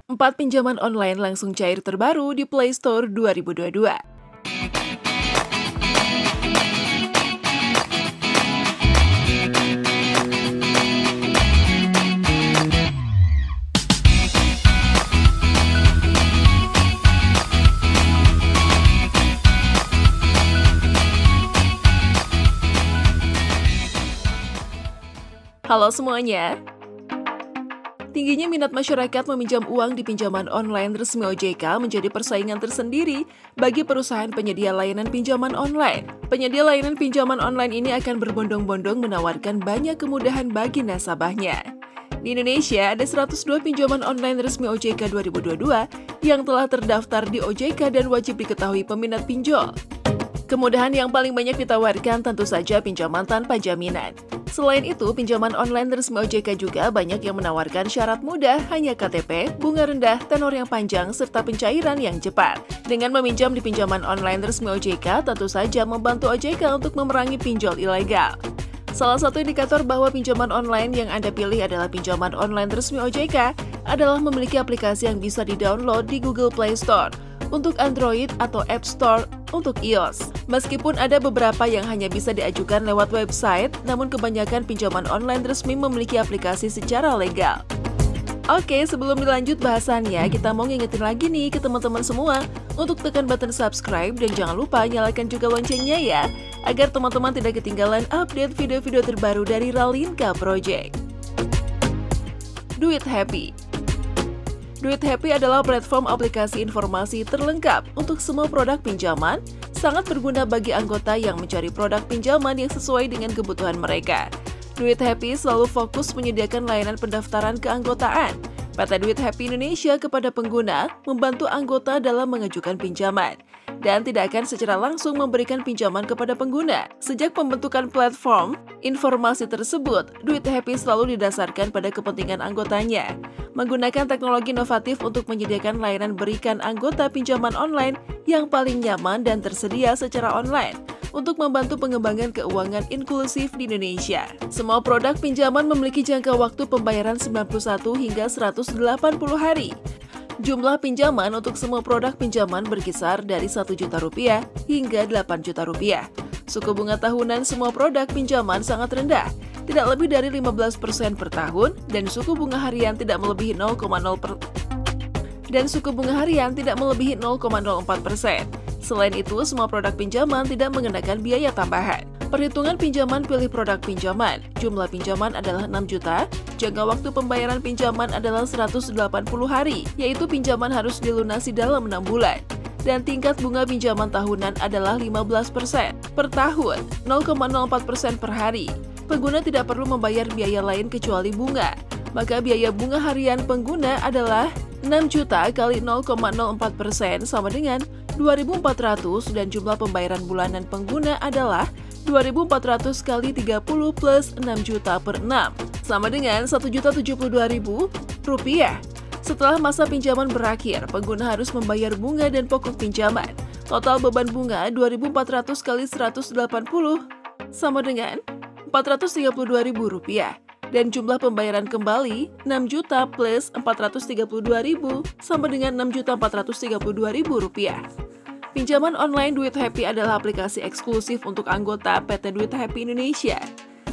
4 pinjaman online langsung cair terbaru di Play Store 2022. Halo semuanya. Tingginya minat masyarakat meminjam uang di pinjaman online resmi OJK menjadi persaingan tersendiri bagi perusahaan penyedia layanan pinjaman online. Penyedia layanan pinjaman online ini akan berbondong-bondong menawarkan banyak kemudahan bagi nasabahnya. Di Indonesia, ada 102 pinjaman online resmi OJK 2022 yang telah terdaftar di OJK dan wajib diketahui peminat pinjol. Kemudahan yang paling banyak ditawarkan tentu saja pinjaman tanpa jaminan. Selain itu, pinjaman online resmi OJK juga banyak yang menawarkan syarat mudah, hanya KTP, bunga rendah, tenor yang panjang, serta pencairan yang cepat. Dengan meminjam di pinjaman online resmi OJK, tentu saja membantu OJK untuk memerangi pinjol ilegal. Salah satu indikator bahwa pinjaman online yang Anda pilih adalah pinjaman online resmi OJK adalah memiliki aplikasi yang bisa di-download di Google Play Store untuk Android atau App Store untuk iOS. Meskipun ada beberapa yang hanya bisa diajukan lewat website, namun kebanyakan pinjaman online resmi memiliki aplikasi secara legal. Oke, sebelum dilanjut bahasannya, kita mau ngingetin lagi nih ke teman-teman semua untuk tekan button subscribe dan jangan lupa nyalakan juga loncengnya ya, agar teman-teman tidak ketinggalan update video-video terbaru dari Ralinka Project. Duit Happy. Duit Happy adalah platform aplikasi informasi terlengkap untuk semua produk pinjaman, sangat berguna bagi anggota yang mencari produk pinjaman yang sesuai dengan kebutuhan mereka. Duit Happy selalu fokus menyediakan layanan pendaftaran keanggotaan. PT Duit Happy Indonesia kepada pengguna membantu anggota dalam mengajukan pinjaman dan tidak akan secara langsung memberikan pinjaman kepada pengguna. Sejak pembentukan platform informasi tersebut, Duit Happy selalu didasarkan pada kepentingan anggotanya, menggunakan teknologi inovatif untuk menyediakan layanan berikan anggota pinjaman online yang paling nyaman dan tersedia secara online untuk membantu pengembangan keuangan inklusif di Indonesia. Semua produk pinjaman memiliki jangka waktu pembayaran 91 hingga 180 hari. Jumlah pinjaman untuk semua produk pinjaman berkisar dari Rp1 juta hingga Rp8 juta. Suku bunga tahunan semua produk pinjaman sangat rendah, tidak lebih dari 15% per tahun, dan suku bunga harian tidak melebihi 0,04%. Selain itu, semua produk pinjaman tidak mengenakan biaya tambahan. Perhitungan pinjaman pilih produk pinjaman. Jumlah pinjaman adalah 6 juta, jangka waktu pembayaran pinjaman adalah 180 hari, yaitu pinjaman harus dilunasi dalam 6 bulan. Dan tingkat bunga pinjaman tahunan adalah 15% per tahun, 0,04% per hari. Pengguna tidak perlu membayar biaya lain kecuali bunga. Maka biaya bunga harian pengguna adalah 6 juta kali 0,04% sama dengan 2.400 dan jumlah pembayaran bulanan pengguna adalah 2.400 kali 30 plus 6 juta per 6 sama dengan Rp1.072.000. Setelah masa pinjaman berakhir, pengguna harus membayar bunga dan pokok pinjaman. Total beban bunga 2.400 kali 180 sama dengan Rp432.000. Dan jumlah pembayaran kembali 6 juta plus 432.000 sama dengan Rp6.432.000. Pinjaman online Duit Happy adalah aplikasi eksklusif untuk anggota PT Duit Happy Indonesia.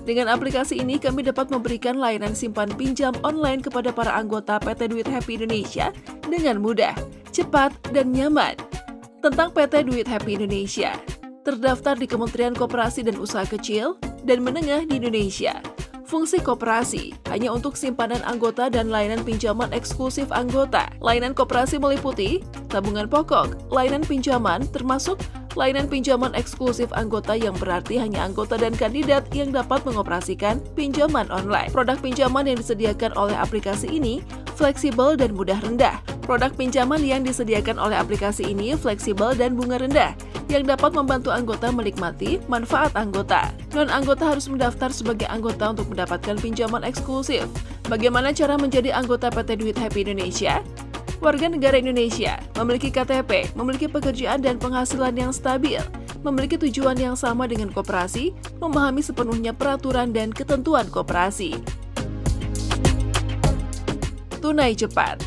Dengan aplikasi ini, kami dapat memberikan layanan simpan pinjam online kepada para anggota PT Duit Happy Indonesia dengan mudah, cepat, dan nyaman. Tentang PT Duit Happy Indonesia, terdaftar di Kementerian Koperasi dan Usaha Kecil dan Menengah di Indonesia. Fungsi koperasi hanya untuk simpanan anggota dan layanan pinjaman eksklusif anggota. Layanan koperasi meliputi tabungan pokok, layanan pinjaman termasuk layanan pinjaman eksklusif anggota yang berarti hanya anggota dan kandidat yang dapat mengoperasikan pinjaman online. Produk pinjaman yang disediakan oleh aplikasi ini fleksibel dan mudah rendah. Produk pinjaman yang disediakan oleh aplikasi ini fleksibel dan bunga rendah, yang dapat membantu anggota menikmati manfaat anggota. Non-anggota harus mendaftar sebagai anggota untuk mendapatkan pinjaman eksklusif. Bagaimana cara menjadi anggota PT Duit Happy Indonesia? Warga negara Indonesia, memiliki KTP, memiliki pekerjaan dan penghasilan yang stabil, memiliki tujuan yang sama dengan koperasi, memahami sepenuhnya peraturan dan ketentuan koperasi. Tunai cepat.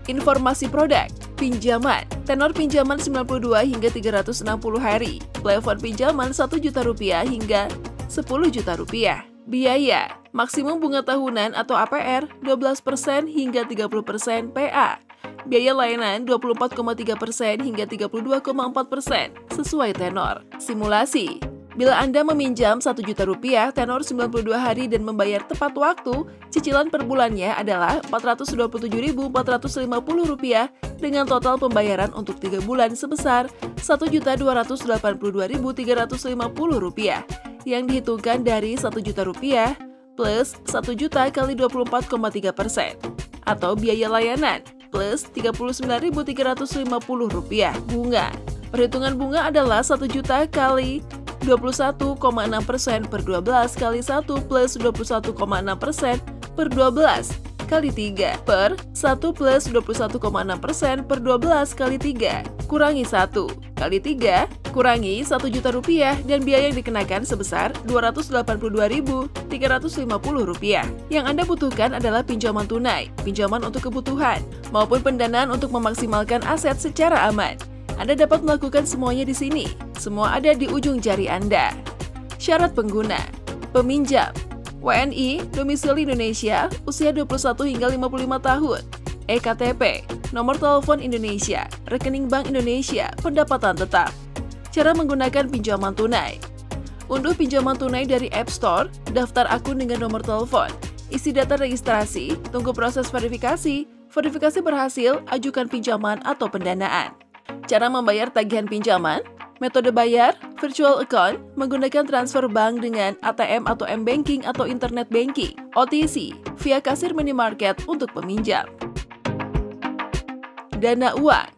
Informasi produk, pinjaman, tenor pinjaman 92 hingga 360 hari, plafon pinjaman Rp1 juta hingga Rp10 juta. Biaya, maksimum bunga tahunan atau APR 12% hingga 30% PA. Biaya layanan 24,3% hingga 32,4% sesuai tenor. Simulasi, bila Anda meminjam Rp1 juta tenor 92 hari dan membayar tepat waktu, cicilan per bulannya adalah Rp427.450 dengan total pembayaran untuk 3 bulan sebesar Rp1.282.350 yang dihitungkan dari Rp1 juta plus 1 juta kali 24,3% atau biaya layanan plus Rp39.350 bunga. Perhitungan bunga adalah 1 juta kali 21,6% per 12 kali 1 plus 21,6% per 12 kali 3 per 1 plus 21,6% per 12 kali 3 kurangi 1 kali 3 kurangi Rp1 juta dan biaya yang dikenakan sebesar Rp282.350. Yang Anda butuhkan adalah pinjaman tunai, pinjaman untuk kebutuhan, maupun pendanaan untuk memaksimalkan aset secara aman. Anda dapat melakukan semuanya di sini. Semua ada di ujung jari Anda. Syarat pengguna, peminjam, WNI, domisili Indonesia, usia 21 hingga 55 tahun, EKTP, nomor telepon Indonesia, rekening Bank Indonesia, pendapatan tetap. Cara menggunakan pinjaman tunai. Unduh pinjaman tunai dari App Store, daftar akun dengan nomor telepon, isi data registrasi, tunggu proses verifikasi, verifikasi berhasil, ajukan pinjaman atau pendanaan. Cara membayar tagihan pinjaman, metode bayar, virtual account, menggunakan transfer bank dengan ATM atau M-Banking atau Internet Banking, OTC, via kasir minimarket untuk peminjam. Dana Uang.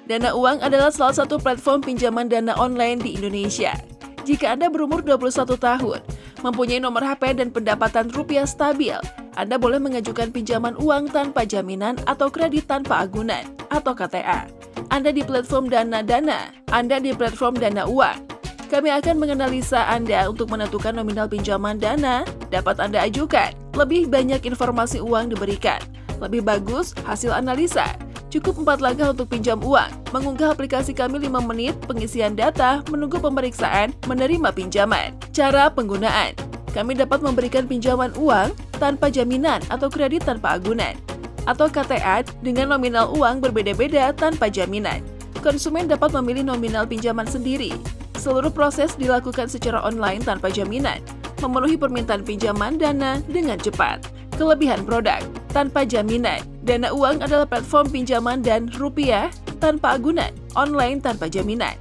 Dana Uang adalah salah satu platform pinjaman dana online di Indonesia. Jika Anda berumur 21 tahun, mempunyai nomor HP dan pendapatan rupiah stabil, Anda boleh mengajukan pinjaman uang tanpa jaminan atau kredit tanpa agunan atau KTA. Anda di platform Dana Uang. Kami akan menganalisa Anda untuk menentukan nominal pinjaman dana dapat Anda ajukan. Lebih banyak informasi uang diberikan. Lebih bagus hasil analisa. Cukup 4 langkah untuk pinjam uang. Mengunggah aplikasi kami 5 menit, pengisian data, menunggu pemeriksaan, menerima pinjaman. Cara penggunaan. Kami dapat memberikan pinjaman uang tanpa jaminan atau kredit tanpa agunan, atau KTA dengan nominal uang berbeda-beda tanpa jaminan. Konsumen dapat memilih nominal pinjaman sendiri. Seluruh proses dilakukan secara online tanpa jaminan, memenuhi permintaan pinjaman dana dengan cepat. Kelebihan produk, tanpa jaminan. Dana Uang adalah platform pinjaman dan rupiah tanpa agunan, online tanpa jaminan.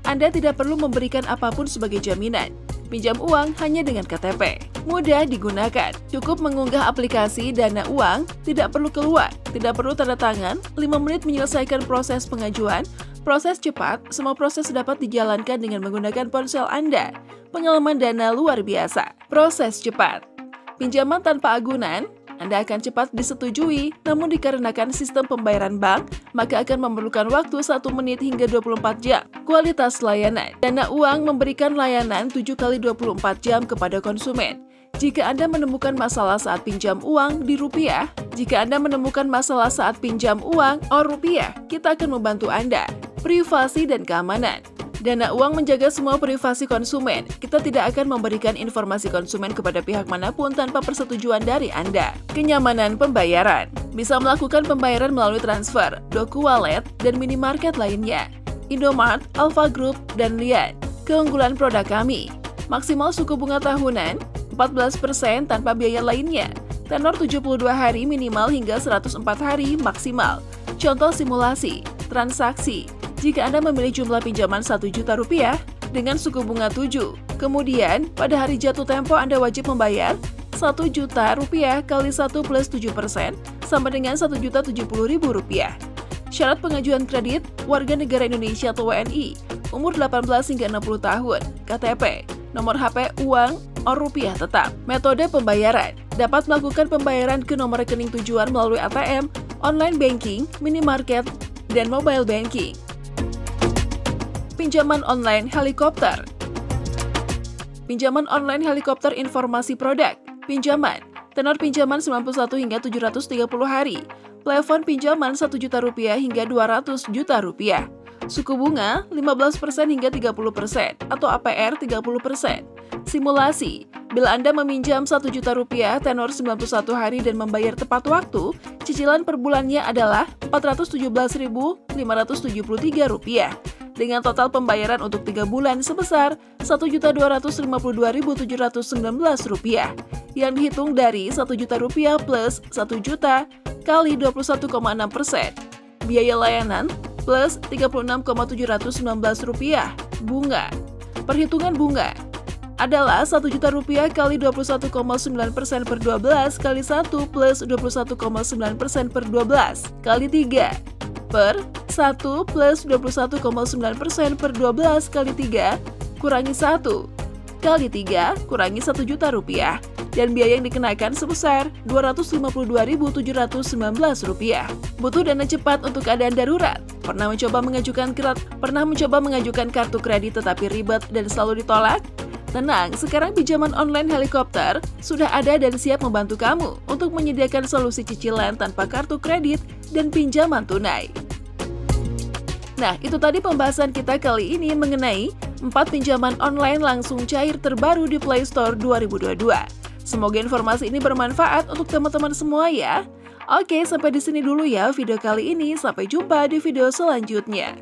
Anda tidak perlu memberikan apapun sebagai jaminan. Pinjam uang hanya dengan KTP. Mudah digunakan. Cukup mengunggah aplikasi Dana Uang, tidak perlu keluar, tidak perlu tanda tangan, 5 menit menyelesaikan proses pengajuan. Proses cepat, semua proses dapat dijalankan dengan menggunakan ponsel Anda. Pengalaman dana luar biasa. Proses cepat. Pinjaman tanpa agunan, Anda akan cepat disetujui, namun dikarenakan sistem pembayaran bank, maka akan memerlukan waktu 1 menit hingga 24 jam. Kualitas layanan. Dana Uang memberikan layanan 7 kali 24 jam kepada konsumen. Jika Anda menemukan masalah saat pinjam uang di rupiah, rupiah, kita akan membantu Anda. Privasi dan keamanan. Dana Uang menjaga semua privasi konsumen. Kita tidak akan memberikan informasi konsumen kepada pihak manapun tanpa persetujuan dari Anda. Kenyamanan pembayaran. Bisa melakukan pembayaran melalui transfer, Doku Wallet, dan minimarket lainnya. Indomart, Alfa Group, dan Lian. Keunggulan produk kami. Maksimal suku bunga tahunan 14% tanpa biaya lainnya. Tenor 72 hari minimal hingga 104 hari maksimal. Contoh simulasi, transaksi. Jika Anda memilih jumlah pinjaman Rp1 juta dengan suku bunga 7, kemudian pada hari jatuh tempo Anda wajib membayar Rp1 juta kali 1 plus 7% sama dengan Rp1.070.000. Syarat pengajuan kredit, warga negara Indonesia atau WNI, umur 18 hingga 60 tahun, KTP, nomor HP uang, rupiah tetap. Metode pembayaran, dapat melakukan pembayaran ke nomor rekening tujuan melalui ATM, online banking, minimarket, dan mobile banking. Pinjaman online helikopter. Pinjaman online helikopter informasi produk. Pinjaman, Tenor pinjaman 91 hingga 730 hari. Plafon pinjaman Rp1 juta hingga Rp200 juta. Suku bunga 15% hingga 30% atau APR 30%. Simulasi, bila Anda meminjam Rp1 juta tenor 91 hari dan membayar tepat waktu, cicilan per bulannya adalah Rp417.573 dengan total pembayaran untuk 3 bulan sebesar Rp1.252.719 yang dihitung dari Rp1 juta plus 1 juta kali 21,6%. Biaya layanan plus Rp36.719. Bunga. Perhitungan bunga adalah Rp1 juta kali 21,9% per 12 kali 1 plus 21,9% per 12 kali 3 per 1 plus 21,9% per 12 kali 3 kurangi 1 kali 3 kurangi Rp1 juta dan biaya yang dikenakan sebesar Rp252.719. Butuh dana cepat untuk keadaan darurat? Pernah mencoba mengajukan kartu kredit tetapi ribet dan selalu ditolak? Tenang, sekarang pinjaman online helikopter sudah ada dan siap membantu kamu untuk menyediakan solusi cicilan tanpa kartu kredit dan pinjaman tunai. Nah, itu tadi pembahasan kita kali ini mengenai 4 pinjaman online langsung cair terbaru di Play Store 2022. Semoga informasi ini bermanfaat untuk teman-teman semua ya. Oke, sampai di sini dulu ya video kali ini. Sampai jumpa di video selanjutnya.